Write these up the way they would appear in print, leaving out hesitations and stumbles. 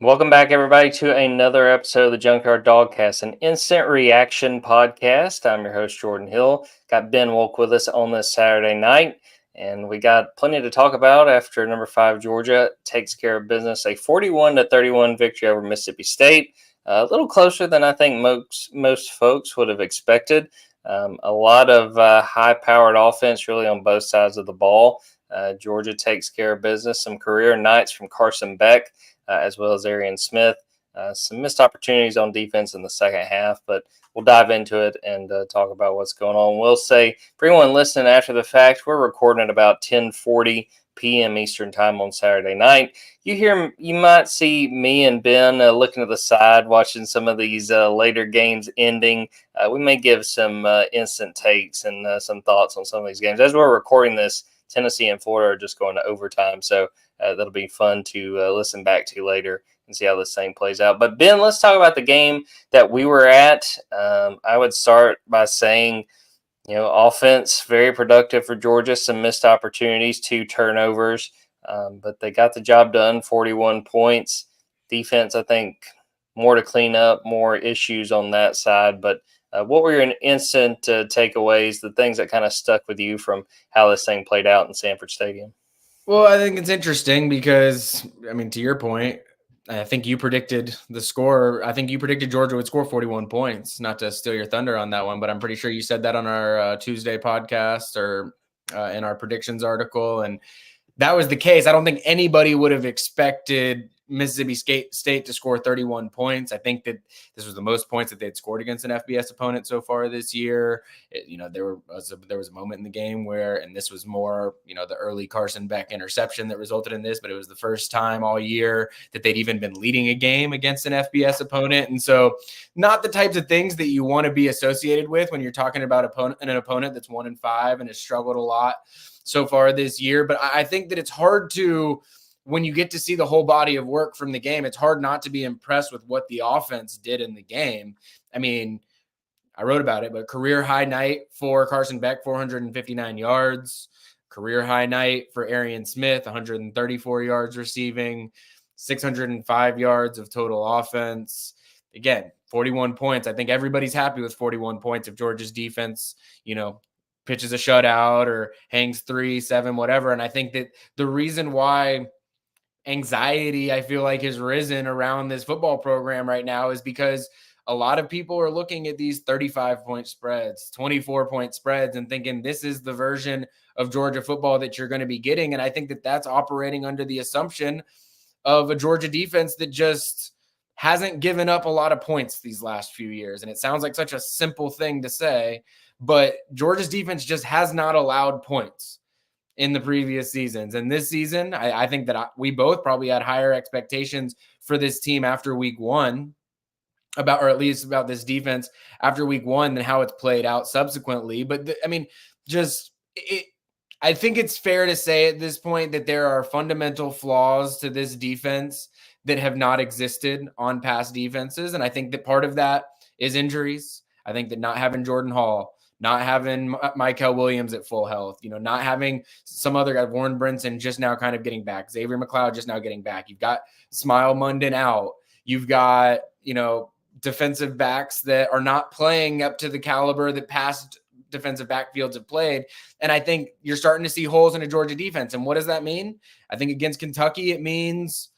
Welcome back, everybody, to another episode of the Junkyard Dawgcast, an instant reaction podcast. I'm your host, Jordan Hill. Got Ben Wolk with us on this Saturday night, and we got plenty to talk about after number 5 Georgia takes care of business, a 41-31 victory over Mississippi State. A little closer than I think most folks would have expected. A lot of high-powered offense, really, on both sides of the ball. Georgia takes care of business. Some career nights from Carson Beck. As well as Arian Smith. Some missed opportunities on defense in the second half, but we'll dive into it and talk about what's going on. We'll say, for anyone listening after the fact, we're recording at about 10:40 p.m. Eastern time on Saturday night. You might see me and Ben looking to the side, watching some of these later games ending. We may give some instant takes and some thoughts on some of these games. As we're recording this, Tennessee and Florida are just going to overtime, so that'll be fun to listen back to later and see how this thing plays out. But Ben, let's talk about the game that we were at. I would start by saying, offense very productive for Georgia. Some missed opportunities, 2 turnovers, but they got the job done. 41 points. Defense, I think, more to clean up, more issues on that side, but. What were your instant takeaways, the things that kind of stuck with you from how this thing played out in Sanford Stadium? Well, I think it's interesting because, to your point, I think you predicted the score. I think you predicted Georgia would score 41 points, not to steal your thunder on that one, but I'm pretty sure you said that on our Tuesday podcast or in our predictions article. And that was the case. I don't think anybody would have expected Mississippi State to score 31 points. I think that this was the most points that they had scored against an FBS opponent so far this year. There was a moment in the game where, and this was more, the early Carson Beck interception that resulted in this, but it was the first time all year that they'd even been leading a game against an FBS opponent. And so not the types of things that you want to be associated with when you're talking about an opponent that's 1-5 and has struggled a lot so far this year. But I think that it's hard to, when you get to see the whole body of work from the game, it's hard not to be impressed with what the offense did in the game. I wrote about it, but career high night for Carson Beck, 459 yards. Career high night for Arian Smith, 134 yards receiving, 605 yards of total offense. Again, 41 points. I think everybody's happy with 41 points if Georgia's defense, pitches a shutout or hangs 3, 7, whatever. And I think that the reason why anxiety, I feel like, has risen around this football program right now is because a lot of people are looking at these 35-point spreads, 24-point spreads, and thinking this is the version of Georgia football that you're going to be getting. And I think that that's operating under the assumption of a Georgia defense that just hasn't given up a lot of points these last few years. And it sounds like such a simple thing to say, but Georgia's defense just has not allowed points in the previous seasons. And this season, I think that we both probably had higher expectations for this team after week 1 or at least about this defense after week 1 than how it's played out subsequently. But I think it's fair to say at this point that there are fundamental flaws to this defense that have not existed on past defenses. And I think that part of that is injuries. I think that not having Jordan Hall, not having Michael Williams at full health, not having some other guy, Warren Brinson just now kind of getting back, Xavier McLeod just now getting back. You've got Smile Munden out. You've got, defensive backs that are not playing up to the caliber that past defensive backfields have played. And I think you're starting to see holes in a Georgia defense. And what does that mean? I think against Kentucky, it means,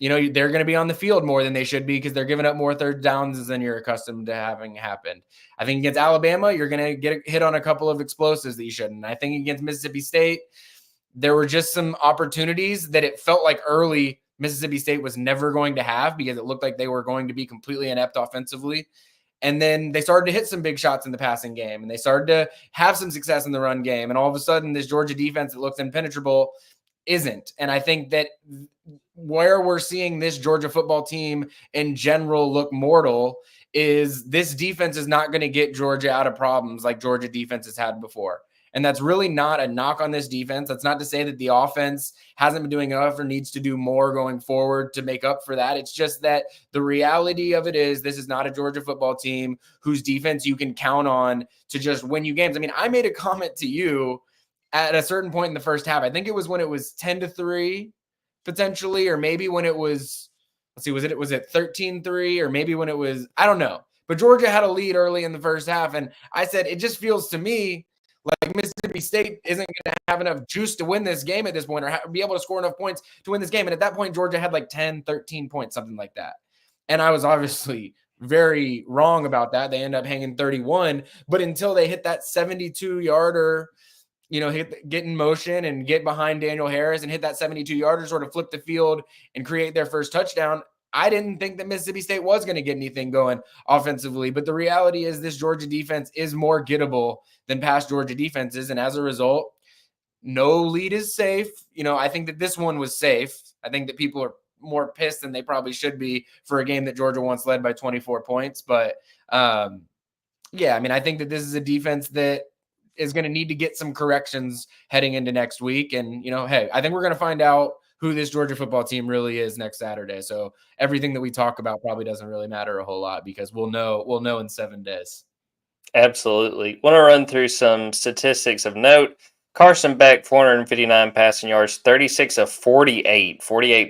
they're going to be on the field more than they should be because they're giving up more third downs than you're accustomed to having happen. I think against Alabama, you're going to get hit on a couple of explosives that you shouldn't. I think against Mississippi State, there were just some opportunities that it felt like early Mississippi State was never going to have because it looked like they were going to be completely inept offensively. And then they started to hit some big shots in the passing game and they started to have some success in the run game. And all of a sudden, this Georgia defense that looks impenetrable isn't. And I think that where we're seeing this Georgia football team in general look mortal is this defense is not going to get Georgia out of problems like Georgia defense has had before. And that's really not a knock on this defense. That's not to say that the offense hasn't been doing enough or needs to do more going forward to make up for that. It's just that the reality of it is this is not a Georgia football team whose defense you can count on to just win you games. I made a comment to you at a certain point in the first half. I think it was when it was 10-3 potentially, or maybe when it was let's see, was it 13-3 or maybe when it was, I don't know. But Georgia had a lead early in the first half. And I said, it just feels to me like Mississippi State isn't going to have enough juice to win this game at this point or be able to score enough points to win this game. And at that point, Georgia had like 10, 13 points, something like that. And I was obviously very wrong about that. They end up hanging 31. But until they hit that 72-yarder, get in motion and get behind Daniel Harris and hit that 72-yarder, sort of flip the field and create their first touchdown, I didn't think that Mississippi State was going to get anything going offensively. But the reality is this Georgia defense is more gettable than past Georgia defenses. And as a result, no lead is safe. I think that this one was safe. I think that people are more pissed than they probably should be for a game that Georgia once led by 24 points. But I think that this is a defense that is going to need to get some corrections heading into next week. And, hey, I think we're going to find out who this Georgia football team really is next Saturday. So everything that we talk about probably doesn't really matter a whole lot because we'll know in 7 days. Absolutely. Want to run through some statistics of note. Carson Beck, 459 passing yards, 36 of 48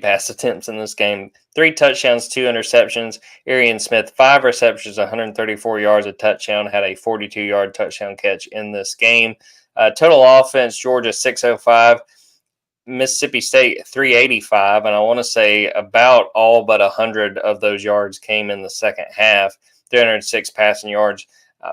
pass attempts in this game, 3 touchdowns, 2 interceptions. Arian Smith, 5 receptions, 134 yards, a touchdown, had a 42-yard touchdown catch in this game. Total offense, Georgia 605, Mississippi State 385, and I want to say about all but 100 of those yards came in the second half, 306 passing yards.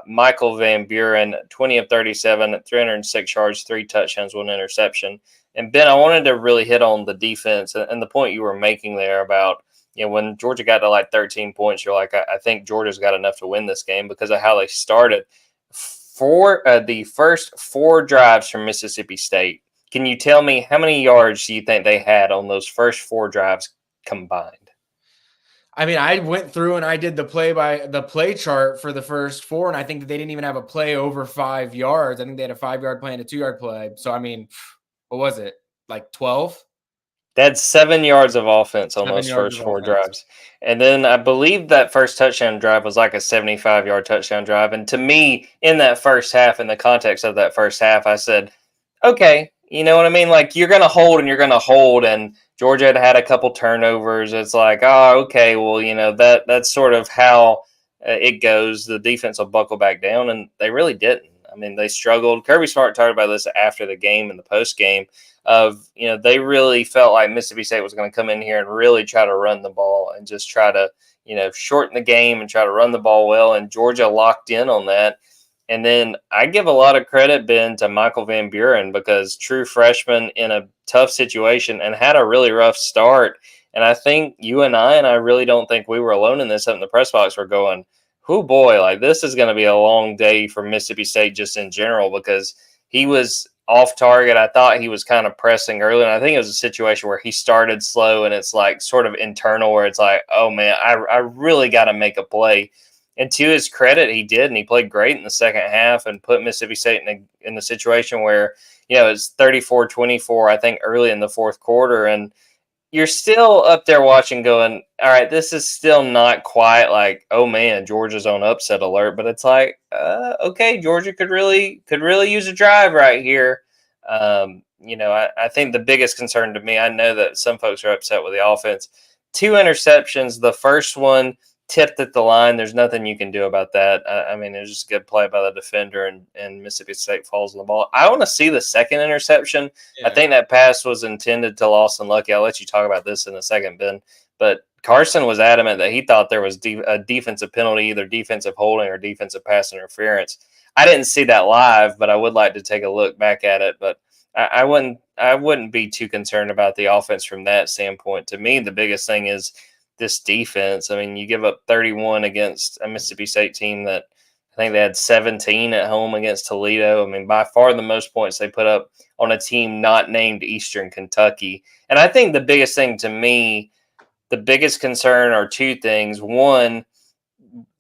Michael Van Buren, 20 of 37, 306 yards, 3 touchdowns, 1 interception. And Ben, I wanted to really hit on the defense and the point you were making there about, when Georgia got to like 13 points, you're like, I think Georgia's got enough to win this game because of how they started. For the first 4 drives from Mississippi State, can you tell me how many yards do you think they had on those first 4 drives combined? I mean, I went through and I did the play chart for the first 4, and I think that they didn't even have a play over 5 yards. I think they had a 5-yard play and a 2-yard play. So, I mean, what was it? Like 12? They had 7 yards of offense on those first 4 drives. And then I believe that first touchdown drive was like a 75-yard touchdown drive. And to me, in that first half, in the context of that first half, I said, okay, you know what I mean? Like, you're going to hold and you're going to hold. And Georgia had a couple turnovers. It's like, oh, okay, well, that's sort of how it goes. The defense will buckle back down, and they really didn't. I mean, they struggled. Kirby Smart talked about this after the game and the post game of, they really felt like Mississippi State was going to come in here and really try to run the ball and just try to, shorten the game and try to run the ball well. And Georgia locked in on that. And then I give a lot of credit, Ben, to Michael Van Buren because true freshman in a tough situation and had a really rough start. And I think you and I really don't think we were alone in this up in the press box. We're going, oh boy, like this is going to be a long day for Mississippi State just in general because he was off target. I thought he was kind of pressing early. And I think it was a situation where he started slow and it's like sort of internal where it's like, oh man, I really got to make a play. And to his credit, he did, and he played great in the second half and put Mississippi State in a situation where, it's 34-24, I think, early in the fourth quarter. And you're still up there watching going, all right, this is still not quite like, oh, man, Georgia's on upset alert. But it's like, okay, Georgia could really use a drive right here. I think the biggest concern to me, I know that some folks are upset with the offense. 2 interceptions. The first one tipped at the line. There's nothing you can do about that. I mean, it was just a good play by the defender, and Mississippi State falls on the ball. I want to see the second interception. Yeah. I think that pass was intended to Lawson Lucky. I'll let you talk about this in a second, Ben. But Carson was adamant that he thought there was a defensive penalty, either defensive holding or defensive pass interference. I didn't see that live, but I would like to take a look back at it. But I wouldn't be too concerned about the offense from that standpoint. To me, the biggest thing is this defense. I mean, you give up 31 against a Mississippi State team that I think they had 17 at home against Toledo. I mean, by far the most points they put up on a team not named Eastern Kentucky. And I think the biggest thing to me, the biggest concern are 2 things. One,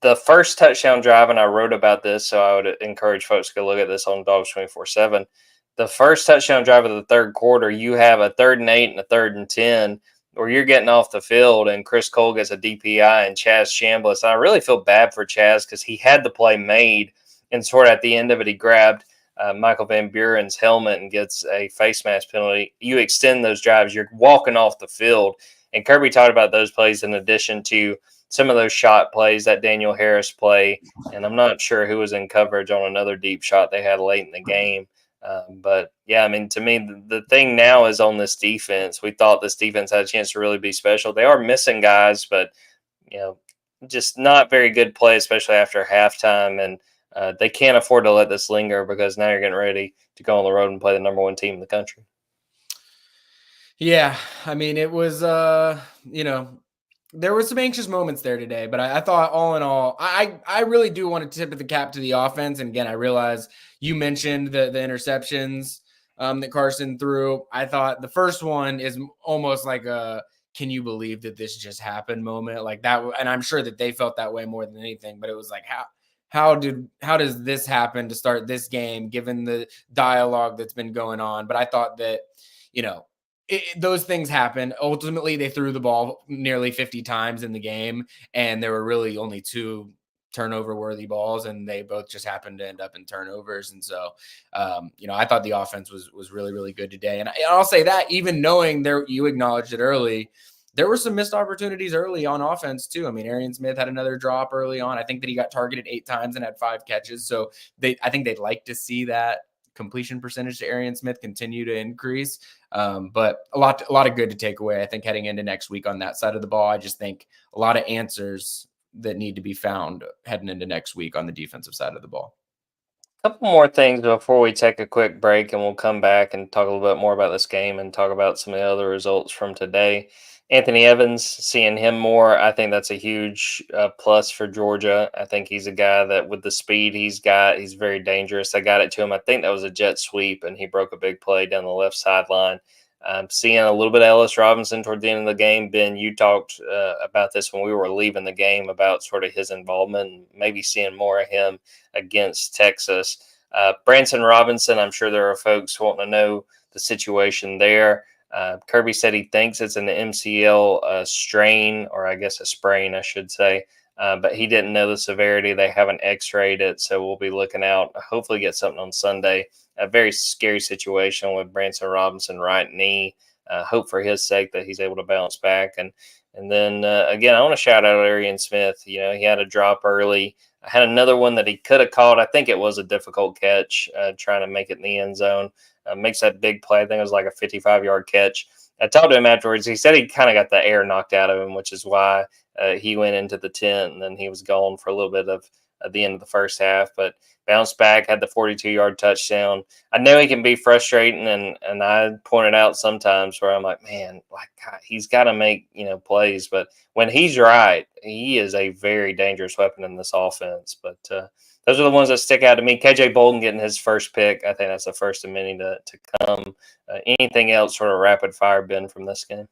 the first touchdown drive, and I wrote about this, so I would encourage folks to go look at this on Dogs 24/7. The first touchdown drive of the third quarter, you have a 3rd and 8 and a 3rd and 10 where you're getting off the field and Chris Cole gets a DPI and Chaz Chambliss. And I really feel bad for Chaz because he had the play made, and sort of at the end of it, he grabbed Michael Van Buren's helmet and gets a face mask penalty. You extend those drives, you're walking off the field. And Kirby talked about those plays in addition to some of those shot plays, that Daniel Harris play, and I'm not sure who was in coverage on another deep shot they had late in the game. But yeah, I mean, to me, the thing now is on this defense. We thought this defense had a chance to really be special. They are missing guys, but just not very good play, especially after halftime. And they can't afford to let this linger because now you're getting ready to go on the road and play the number one team in the country. Yeah, I mean, it was, there were some anxious moments there today, but I thought all in all, I really do want to tip of the cap to the offense. And again, I realize you mentioned the interceptions that Carson threw. I thought the first one is almost like a can you believe that this just happened moment like that. And I'm sure that they felt that way more than anything, but it was like, how does this happen to start this game given the dialogue that's been going on? But I thought that, those things happen. Ultimately, they threw the ball nearly 50 times in the game, and there were really only 2 turnover-worthy balls, and they both just happened to end up in turnovers. And so, I thought the offense was really, really good today. And I'll say that even knowing you acknowledged it early, there were some missed opportunities early on offense too. I mean, Arian Smith had another drop early on. I think that he got targeted 8 times and had 5 catches. So I think they'd like to see that completion percentage to Arian Smith continue to increase. But a lot of good to take away, I think, heading into next week on that side of the ball. I just think a lot of answers that need to be found heading into next week on the defensive side of the ball. A couple more things before we take a quick break, and we'll come back and talk a little bit more about this game and talk about some of the other results from today. Anthony Evans, seeing him more, I think that's a huge plus for Georgia. I think he's a guy that with the speed he's got, he's very dangerous. I got it to him. I think that was a jet sweep, and he broke a big play down the left sideline. Seeing a little bit of Ellis Robinson toward the end of the game. Ben, you talked about this when we were leaving the game about sort of his involvement and maybe seeing more of him against Texas. Branson Robinson, I'm sure there are folks wanting to know the situation there. Kirby said he thinks it's an MCL strain, or I guess a sprain, I should say. But he didn't know the severity. They haven't x-rayed it, so we'll be looking out. Hopefully get something on Sunday. A very scary situation with Branson Robinson right knee. Hope for his sake that he's able to bounce back. And then, again, I want to shout out Arian Smith. He had a drop early. I had another one that he could have caught. I think it was a difficult catch, trying to make it in the end zone. Makes that big play. I think it was like a 55-yard catch. I talked to him afterwards. He said he kind of got the air knocked out of him, which is why he went into the tent, and then he was gone for a little bit of the end of the first half, but bounced back, had the 42-yard touchdown. I know he can be frustrating, and I pointed out sometimes where I'm like, man, like God, he's got to make plays, but when he's right, he is a very dangerous weapon in this offense. But those are the ones that stick out to me. KJ Bolden getting his first pick, I think that's the first of many to come. Anything else sort of rapid fire, Ben, from this game?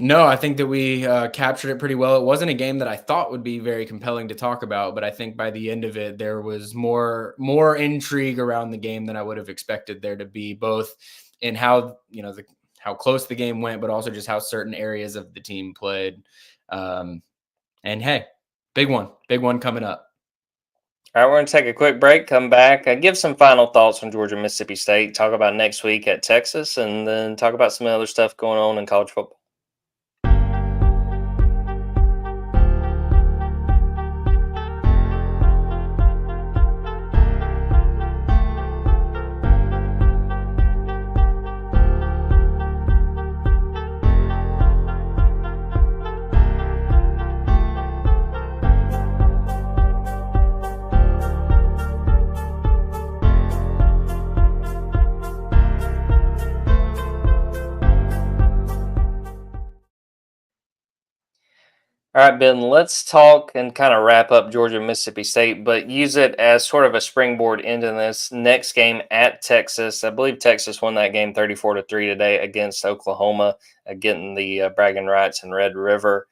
No, I think that we captured it pretty well. It wasn't a game that I thought would be very compelling to talk about, but I think by the end of it, there was more intrigue around the game than I would have expected there to be, both in how how close the game went, but also just how certain areas of the team played. And hey, big one coming up. All right, we're going to take a quick break, come back, give some final thoughts on Georgia, Mississippi State, talk about next week at Texas, and then talk about some other stuff going on in college football. All right, Ben, let's talk and kind of wrap up Georgia, Mississippi State, but use it as sort of a springboard into this next game at Texas. I believe Texas won that game 34-3 today against Oklahoma, getting the bragging rights in Red River.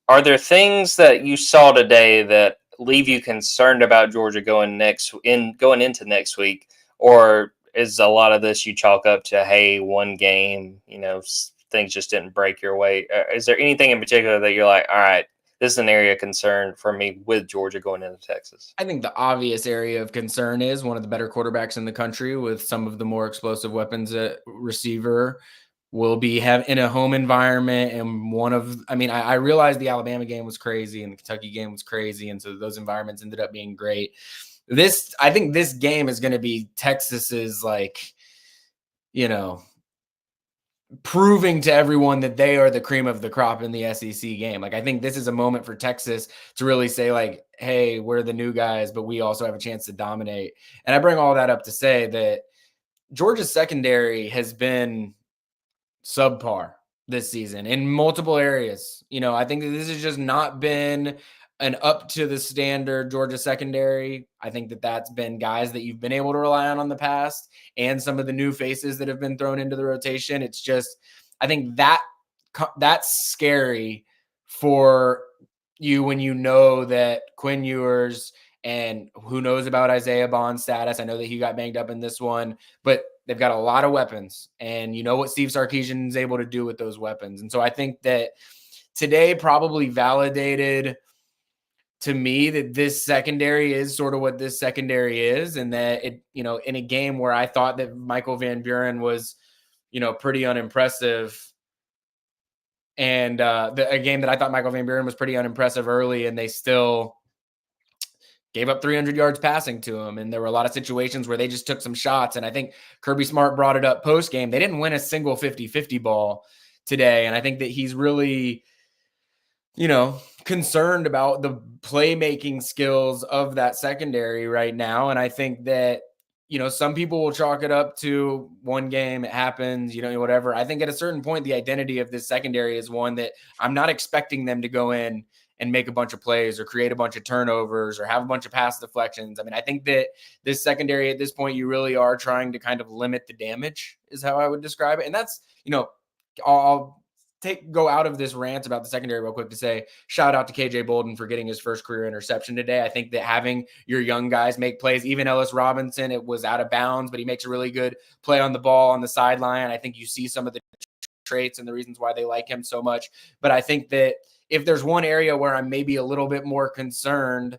Are there things that you saw today that leave you concerned about Georgia going into next week, or is a lot of this you chalk up to, hey, one game, things just didn't break your way? Is there anything in particular that you're like, all right, this is an area of concern for me with Georgia going into Texas? I think the obvious area of concern is one of the better quarterbacks in the country with some of the more explosive weapons at receiver. will be in a home environment. And I realized the Alabama game was crazy and the Kentucky game was crazy. And so those environments ended up being great. I think this game is going to be Texas's, proving to everyone that they are the cream of the crop in the SEC game. I think this is a moment for Texas to really say, hey, we're the new guys, but we also have a chance to dominate. And I bring all that up to say that Georgia's secondary has been subpar this season in multiple areas. I think that this has just not been an up to the standard Georgia secondary. I think that that's been guys that you've been able to rely on the past and some of the new faces that have been thrown into the rotation. It's just, I think that's scary for you when you know that Quinn Ewers and who knows about Isaiah Bond's status. I know that he got banged up in this one, but they've got a lot of weapons, and you know what Steve Sarkisian is able to do with those weapons. And so I think that today probably validated to me that this secondary is sort of what this secondary is, and that in a game where I thought that Michael Van Buren was, pretty unimpressive, and a game that I thought Michael Van Buren was pretty unimpressive early, and they still gave up 300 yards passing to him. And there were a lot of situations where they just took some shots. And I think Kirby Smart brought it up post game. They didn't win a single 50-50 ball today. And I think that he's really, concerned about the playmaking skills of that secondary right now. And I think that, some people will chalk it up to one game, it happens, whatever. I think at a certain point, the identity of this secondary is one that I'm not expecting them to go in and make a bunch of plays or create a bunch of turnovers or have a bunch of pass deflections. I think that this secondary at this point, you really are trying to kind of limit the damage is how I would describe it. And that's, I'll go out of this rant about the secondary real quick to say, shout out to KJ Bolden for getting his first career interception today. I think that having your young guys make plays, even Ellis Robinson, it was out of bounds, but he makes a really good play on the ball on the sideline. I think you see some of the traits and the reasons why they like him so much. But I think that if there's one area where I'm maybe a little bit more concerned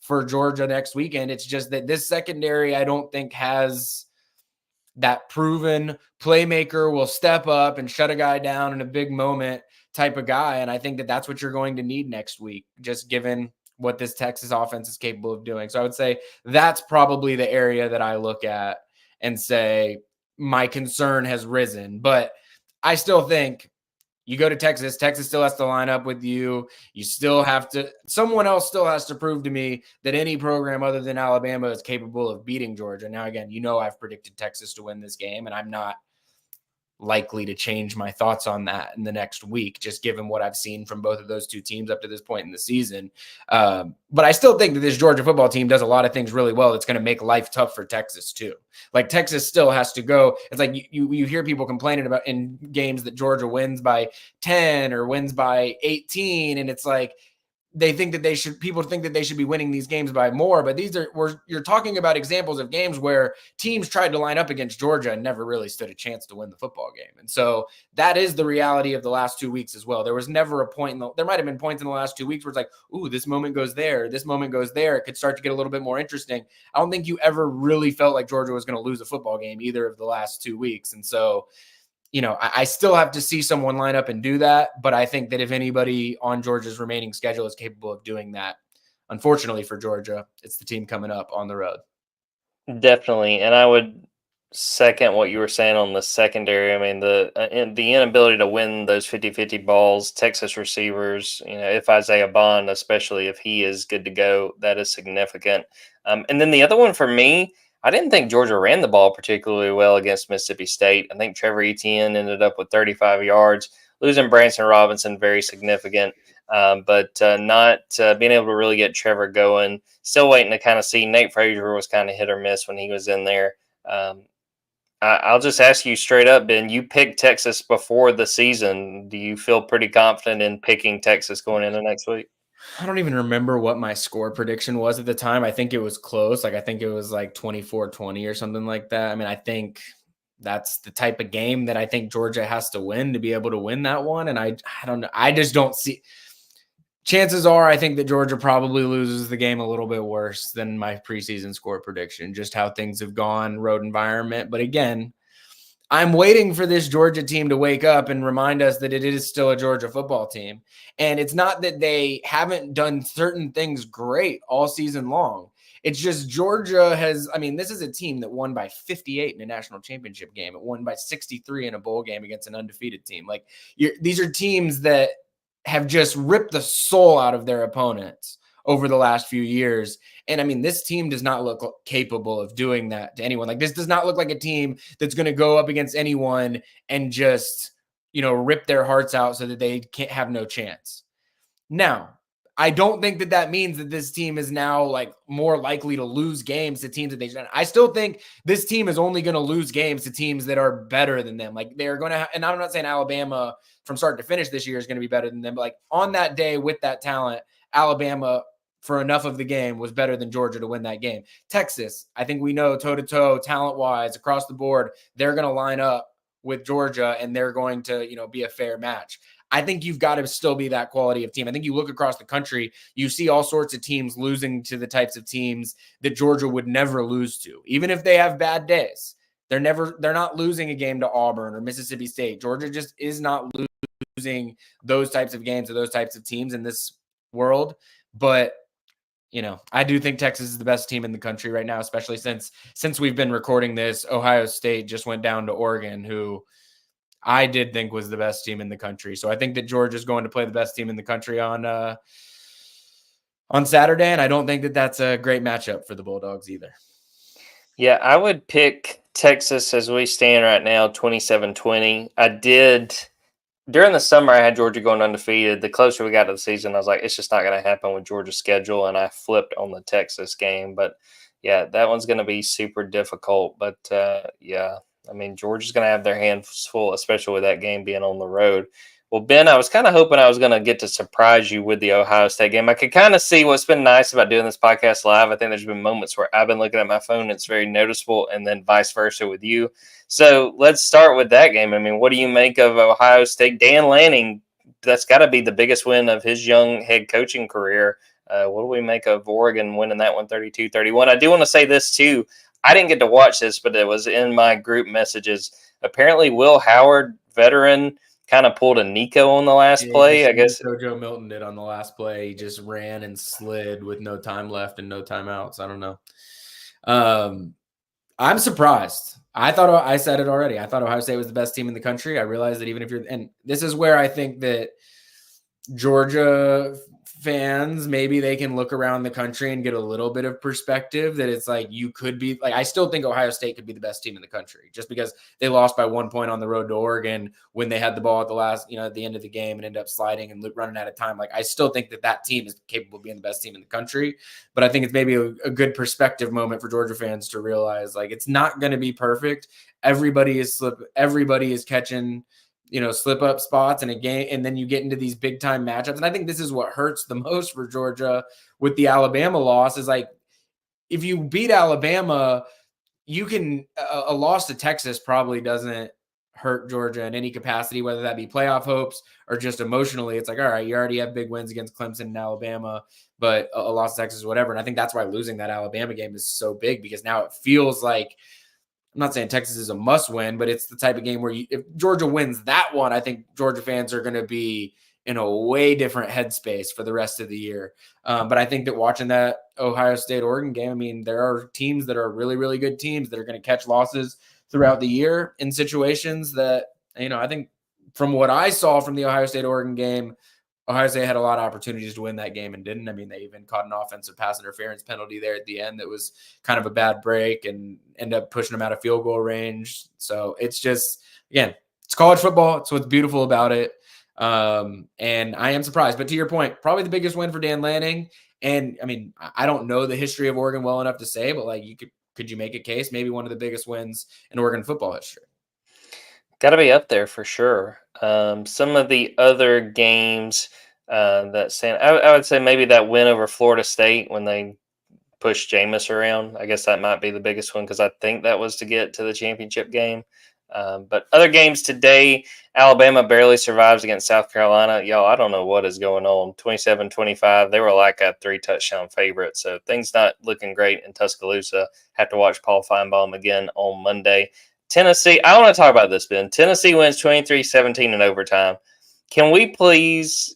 for Georgia next weekend, it's just that this secondary, I don't think has that proven playmaker will step up and shut a guy down in a big moment type of guy. And I think that that's what you're going to need next week, just given what this Texas offense is capable of doing. So I would say that's probably the area that I look at and say my concern has risen. But I still think you go to Texas still has to line up with you. Someone else still has to prove to me that any program other than Alabama is capable of beating Georgia. Now, again, I've predicted Texas to win this game, and I'm not likely to change my thoughts on that in the next week, just given what I've seen from both of those two teams up to this point in the season. But I still think that this Georgia football team does a lot of things really well. It's going to make life tough for Texas too. Texas still has to go. It's you hear people complaining about in games that Georgia wins by 10 or wins by 18. And it's people think that they should be winning these games by more, but you're talking about examples of games where teams tried to line up against Georgia and never really stood a chance to win the football game. And so that is the reality of the last 2 weeks as well. There was never a point there might've been points in the last 2 weeks where it's ooh, this moment goes there. This moment goes there. It could start to get a little bit more interesting. I don't think you ever really felt like Georgia was going to lose a football game either of the last 2 weeks. And so, I still have to see someone line up and do that. But I think that if anybody on Georgia's remaining schedule is capable of doing that, unfortunately for Georgia, it's the team coming up on the road. Definitely. And I would second what you were saying on the secondary. The inability to win those 50-50 balls, Texas receivers, if Isaiah Bond, especially if he is good to go, that is significant. And then the other one for me, I didn't think Georgia ran the ball particularly well against Mississippi State. I think Trevor Etienne ended up with 35 yards. Losing Branson Robinson, very significant, but not being able to really get Trevor going. Still waiting to kind of see. Nate Frazier was kind of hit or miss when he was in there. I'll just ask you straight up, Ben, you picked Texas before the season. Do you feel pretty confident in picking Texas going into next week? I don't even remember what my score prediction was at the time. I think it was close. I think it was 24-20 or something like that. I think that's the type of game that I think Georgia has to win to be able to win that one. And I don't know. I just don't see. Chances are I think that Georgia probably loses the game a little bit worse than my preseason score prediction, just how things have gone, road environment. But again, I'm waiting for this Georgia team to wake up and remind us that it is still a Georgia football team. And it's not that they haven't done certain things great all season long. It's just Georgia has, this is a team that won by 58 in a national championship game. It won by 63 in a bowl game against an undefeated team. Like, these are teams that have just ripped the soul out of their opponents over the last few years. And this team does not look capable of doing that to anyone. Like, this does not look like a team that's going to go up against anyone and just, rip their hearts out so that they can't have no chance. Now, I don't think that means that this team is now like more likely to lose games to teams that they. I still think this team is only going to lose games to teams that are better than them. Like, they're going to, and I'm not saying Alabama from start to finish this year is going to be better than them, but like on that day with that talent, Alabama for enough of the game was better than Georgia to win that game. Texas, I think we know toe-to-toe, talent-wise, across the board, they're going to line up with Georgia and they're going to, be a fair match. I think you've got to still be that quality of team. I think you look across the country, you see all sorts of teams losing to the types of teams that Georgia would never lose to, even if they have bad days. They're not losing a game to Auburn or Mississippi State. Georgia just is not losing those types of games to those types of teams in this world. But I do think Texas is the best team in the country right now, especially since we've been recording this. Ohio State just went down to Oregon, who I did think was the best team in the country. So I think that Georgia's going to play the best team in the country on Saturday, and I don't think that that's a great matchup for the Bulldogs either. Yeah, I would pick Texas as we stand right now, 27-20. I did during the summer, I had Georgia going undefeated. The closer we got to the season, I was like, it's just not going to happen with Georgia's schedule, and I flipped on the Texas game. But, yeah, that one's going to be super difficult. But, Georgia's going to have their hands full, especially with that game being on the road. Well, Ben, I was kind of hoping I was going to get to surprise you with the Ohio State game. I could kind of see what's been nice about doing this podcast live. I think there's been moments where I've been looking at my phone, it's very noticeable, and then vice versa with you. So let's start with that game. What do you make of Ohio State? Dan Lanning, that's got to be the biggest win of his young head coaching career. What do we make of Oregon winning that one 32-31? I do want to say this, too. I didn't get to watch this, but it was in my group messages. Apparently, Will Howard, veteran, kind of pulled a Nico on the last play. I guess Joe Milton did on the last play. He just ran and slid with no time left and no timeouts. I don't know. I'm surprised. I said it already. I thought Ohio State was the best team in the country. I realized that even if and this is where I think that Georgia fans, maybe they can look around the country and get a little bit of perspective that it's like you could be like, I still think Ohio State could be the best team in the country just because they lost by 1 point on the road to Oregon when they had the ball at the last, at the end of the game and ended up sliding and running out of time. Like, I still think that team is capable of being the best team in the country, but I think it's maybe a good perspective moment for Georgia fans to realize like, it's not going to be perfect. Everybody is catching, slip up spots in a game, and then you get into these big time matchups. And I think this is what hurts the most for Georgia with the Alabama loss is like, if you beat Alabama, you can, a loss to Texas probably doesn't hurt Georgia in any capacity, whether that be playoff hopes or just emotionally. It's like, all right, you already have big wins against Clemson and Alabama, but a loss to Texas, whatever. And I think that's why losing that Alabama game is so big, because now it feels like, I'm not saying Texas is a must win, but it's the type of game where if Georgia wins that one, I think Georgia fans are going to be in a way different headspace for the rest of the year. But I think that watching that Ohio State-Oregon game, there are teams that are really, really good teams that are going to catch losses throughout the year in situations that, I think from what I saw from the Ohio State-Oregon game, Ohio State had a lot of opportunities to win that game and didn't. They even caught an offensive pass interference penalty there at the end that was kind of a bad break and ended up pushing them out of field goal range. So it's just, again, it's college football. It's what's beautiful about it. And I am surprised. But to your point, probably the biggest win for Dan Lanning. And, I don't know the history of Oregon well enough to say, but like could you make a case? Maybe one of the biggest wins in Oregon football history. Got to be up there for sure. Some of the other games that I would say maybe that win over Florida State when they pushed Jameis around. I guess that might be the biggest one because I think that was to get to the championship game. But other games today, Alabama barely survives against South Carolina. Y'all, I don't know what is going on. 27-25. They were like a 3-touchdown favorite. So things not looking great in Tuscaloosa. Have to watch Paul Feinbaum again on Monday. Tennessee, I want to talk about this, Ben. Tennessee wins 23-17 in overtime. Can we please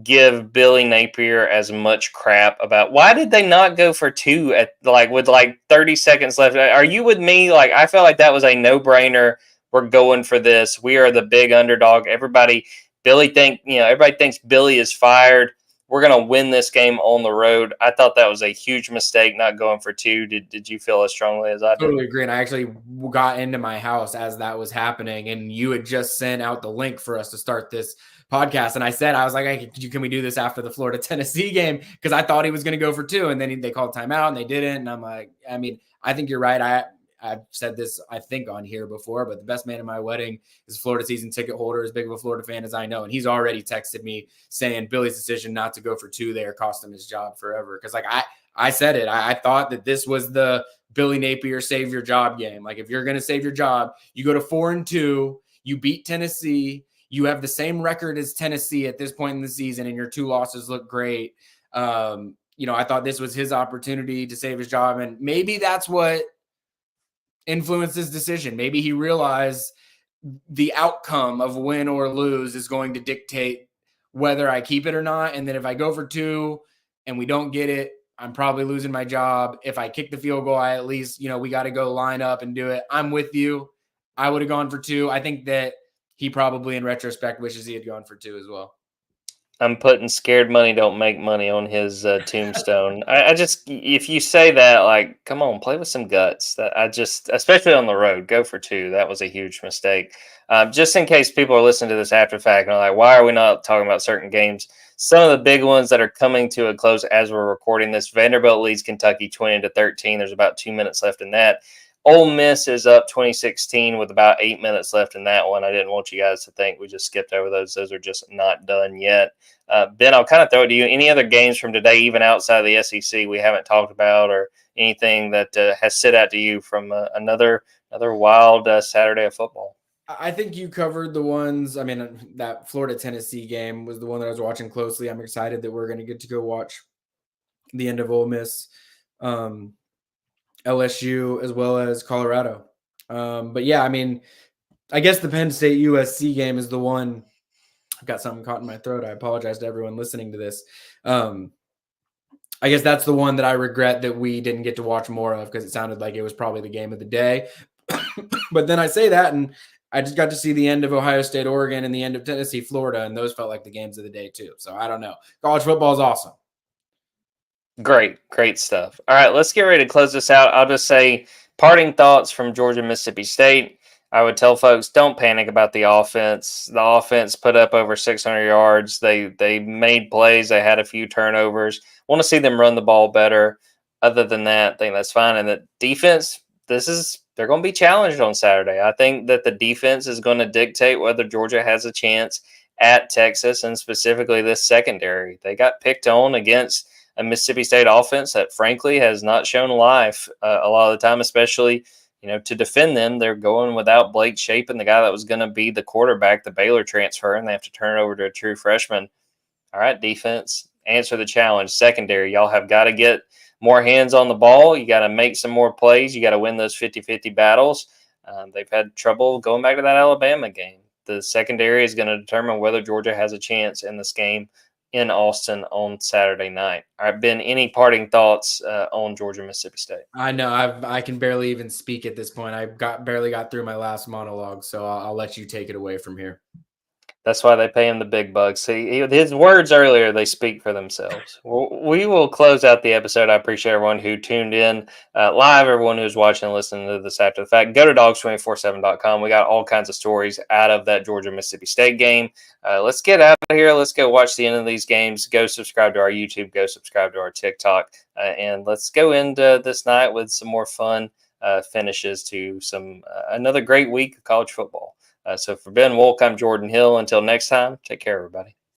give Billy Napier as much crap about why did they not go for two at with 30 seconds left? Are you with me? I felt like that was a no-brainer. We're going for this. We are the big underdog. Everybody thinks Billy is fired. We're going to win this game on the road. I thought that was a huge mistake not going for two. Did you feel as strongly as I did? Totally agree. And I actually got into my house as that was happening, and you had just sent out the link for us to start this podcast. And I said, I was like, hey, can we do this after the Florida Tennessee game? Because I thought he was going to go for two, and then they called timeout and they didn't. And I'm like, I think you're right. I've said this, I think, on here before, but the best man at my wedding is a Florida season ticket holder, as big of a Florida fan as I know. And he's already texted me saying Billy's decision not to go for two there cost him his job forever. Because I said it. I thought that this was the Billy Napier save your job game. If you're going to save your job, you go to 4-2, you beat Tennessee, you have the same record as Tennessee at this point in the season, and your two losses look great. I thought this was his opportunity to save his job, and maybe that's what influenced his decision. Maybe he realized the outcome of win or lose is going to dictate whether I keep it or not. And then if I go for two and we don't get it, I'm probably losing my job. If I kick the field goal, I at least, we got to go line up and do it. I'm with you. I would have gone for two. I think that he probably, in retrospect, wishes he had gone for two as well. I'm putting scared money don't make money on his tombstone. I just, if you say that, come on, play with some guts. Especially on the road, go for two. That was a huge mistake. Just in case people are listening to this after the fact and are like, why are we not talking about certain games? Some of the big ones that are coming to a close as we're recording this: Vanderbilt leads Kentucky 20-13. There's about 2 minutes left in that. Ole Miss is up 2016 with about 8 minutes left in that one. I didn't want you guys to think we just skipped over those. Those are just not done yet. Ben, I'll kind of throw it to you. Any other games from today, even outside of the SEC, we haven't talked about, or anything that has stood out to you from another wild Saturday of football? I think you covered the ones. That Florida-Tennessee game was the one that I was watching closely. I'm excited that we're going to get to go watch the end of Ole Miss, LSU, as well as Colorado. But yeah, I guess the Penn State USC game is the one. I've got something caught in my throat. I apologize to everyone listening to this. I guess that's the one that I regret that we didn't get to watch more of, because it sounded like it was probably the game of the day. But then I say that, and I just got to see the end of Ohio State, Oregon, and the end of Tennessee, Florida, and those felt like the games of the day too. So I don't know. College football is awesome. Great stuff. All right, let's get ready to close this out. I'll just say parting thoughts from Georgia, Mississippi State. I would tell folks, don't panic about the offense. The offense put up over 600 yards. They made plays. They had a few turnovers. Want to see them run the ball better. Other than that, I think that's fine. And the defense, they're going to be challenged on Saturday. I think that the defense is going to dictate whether Georgia has a chance at Texas, and specifically this secondary. They got picked on against a Mississippi State offense that, frankly, has not shown life a lot of the time, especially to defend them. They're going without Blake Shapen, the guy that was going to be the quarterback, the Baylor transfer, and they have to turn it over to a true freshman. All right, defense, answer the challenge. Secondary, y'all have got to get more hands on the ball. You got to make some more plays. You got to win those 50-50 battles. They've had trouble going back to that Alabama game. The secondary is going to determine whether Georgia has a chance in this game in Austin on Saturday night. All right, Ben, any parting thoughts on Georgia, Mississippi State? I know I can barely even speak at this point. I barely got through my last monologue, so I'll let you take it away from here. That's why they pay him the big bucks. See, his words earlier, they speak for themselves. We will close out the episode. I appreciate everyone who tuned in live, everyone who's watching and listening to this after the fact. Go to dogs247.com. We got all kinds of stories out of that Georgia-Mississippi State game. Let's get out of here. Let's go watch the end of these games. Go subscribe to our YouTube. Go subscribe to our TikTok. And let's go into this night with some more fun finishes to another great week of college football. So for Ben Wolk, I'm Jordan Hill. Until next time, take care, everybody.